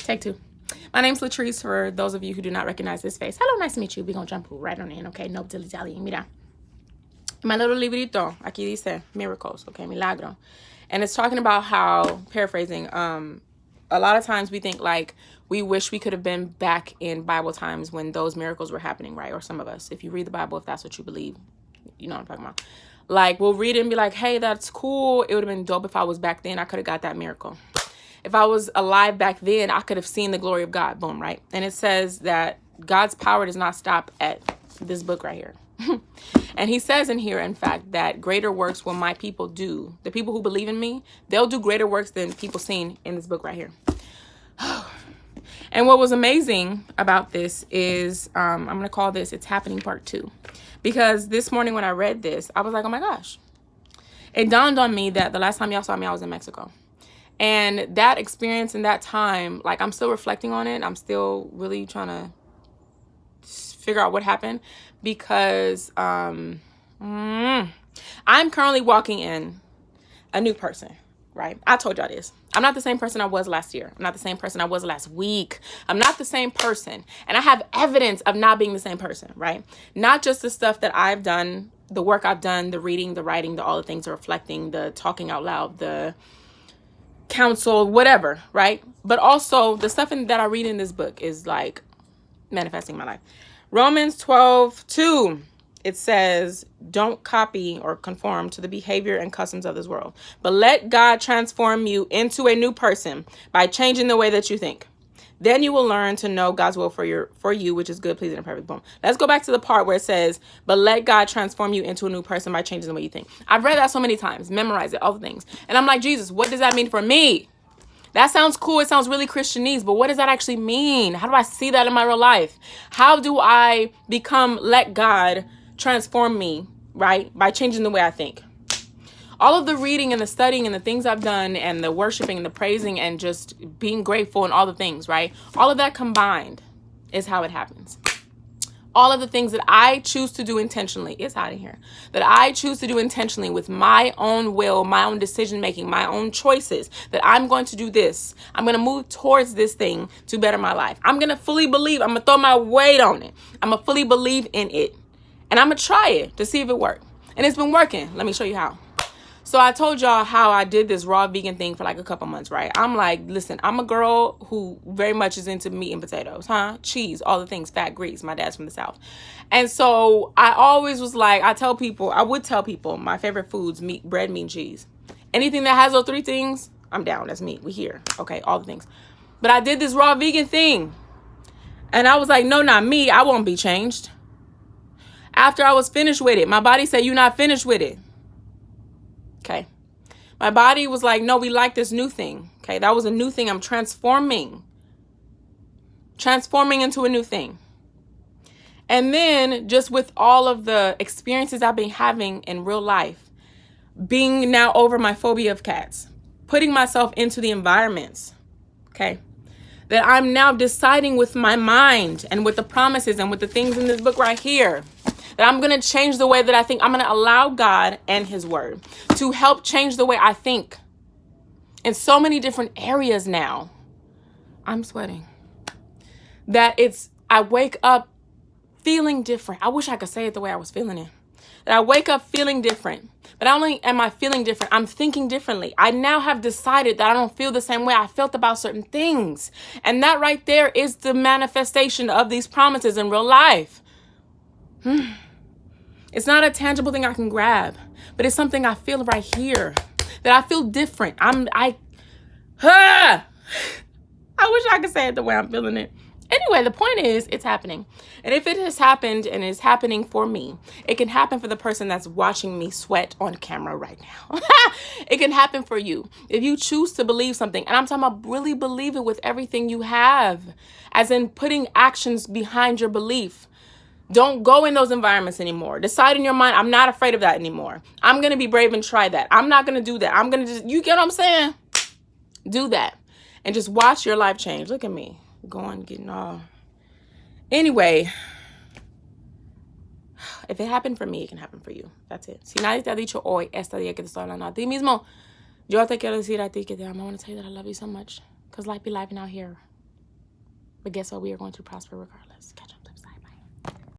Take two. My name's Latrice, for those of you who do not recognize this face. Hello, nice to meet you. We're going to jump right on in, okay? No dilly-dallying. Mira. My little librito, aquí dice miracles, okay? Milagro. And it's talking about how, paraphrasing, a lot of times we think like we wish we could have been back in Bible times when those miracles were happening, right? Or some of us, if you read the Bible, if that's what you believe, you know what I'm talking about. Like, we'll read it and be like, hey, that's cool. It would have been dope if I was back then. I could have got that miracle. If I was alive back then, I could have seen the glory of God. Boom, right? And it says that God's power does not stop at this book right here. And he says in here, in fact, that greater works will my people do. The people who believe in me, they'll do greater works than people seen in this book right here. And what was amazing about this is, I'm going to call this, it's happening part 2. Because this morning when I read this, I was like, oh my gosh. It dawned on me that the last time y'all saw me, I was in Mexico. And that experience in that time, like, I'm still reflecting on it. I'm still really trying to figure out what happened, because I'm currently walking in a new person, right? I told y'all this. I'm not the same person I was last year. I'm not the same person I was last week. I'm not the same person. And I have evidence of not being the same person, right? Not just the stuff that I've done, the work I've done, the reading, the writing, all the things, the reflecting, the talking out loud, the counsel, whatever, right? But also the stuff that I read in this book is like manifesting my life. Romans 12:2, it says, don't copy or conform to the behavior and customs of this world, but let God transform you into a new person by changing the way that you think. Then you will learn to know God's will for you, which is good, pleasing, and perfect. Boom. Let's go back to the part where it says, but let God transform you into a new person by changing the way you think. I've read that so many times, memorized it, all the things. And I'm like, Jesus, what does that mean for me? That sounds cool. It sounds really Christianese, but what does that actually mean? How do I see that in my real life? How do I let God transform me, right? By changing the way I think. All of the reading and the studying and the things I've done and the worshiping and the praising and just being grateful and all the things, right? All of that combined is how it happens. All of the things that I choose to do intentionally, it's out of here, that I choose to do intentionally with my own will, my own decision making, my own choices, that I'm going to do this. I'm going to move towards this thing to better my life. I'm going to fully believe. I'm going to throw my weight on it. I'm going to fully believe in it. And I'm going to try it to see if it works. And it's been working. Let me show you how. So I told y'all how I did this raw vegan thing for like a couple months, right? I'm like, listen, I'm a girl who very much is into meat and potatoes, cheese, all the things, fat, grease. My dad's from the South. And so I always was like, I would tell people my favorite foods, meat, bread, meat, and cheese. Anything that has those 3 things, I'm down. That's meat. We here. Okay, all the things. But I did this raw vegan thing. And I was like, no, not me. I won't be changed. After I was finished with it, my body said, you're not finished with it. Okay. My body was like, no, we like this new thing. Okay. That was a new thing. I'm transforming into a new thing. And then just with all of the experiences I've been having in real life, being now over my phobia of cats, putting myself into the environments. Okay. That I'm now deciding with my mind and with the promises and with the things in this book right here, that I'm going to change the way that I think. I'm going to allow God and his word to help change the way I think in so many different areas now. I'm sweating. That I wake up feeling different. I wish I could say it the way I was feeling it. That I wake up feeling different. But not only am I feeling different, I'm thinking differently. I now have decided that I don't feel the same way I felt about certain things. And that right there is the manifestation of these promises in real life. It's not a tangible thing I can grab, but it's something I feel right here, that I feel different. I wish I could say it the way I'm feeling it. Anyway, the point is, it's happening. And if it has happened and is happening for me, it can happen for the person that's watching me sweat on camera right now. It can happen for you. If you choose to believe something, and I'm talking about really believe it with everything you have, as in putting actions behind your belief. Don't go in those environments anymore. Decide in your mind, I'm not afraid of that anymore. I'm going to be brave and try that. I'm not going to do that. I'm going to just, you get what I'm saying? Do that. And just watch your life change. Look at me. Going, getting all. Anyway, if it happened for me, it can happen for you. That's it. Si nadie te ha dicho hoy, este día que te estoy hablando a ti mismo, yo te quiero decir a ti que te amo. I want to tell you that I love you so much. Because life be life out here. But guess what? We are going to prosper regardless. Catch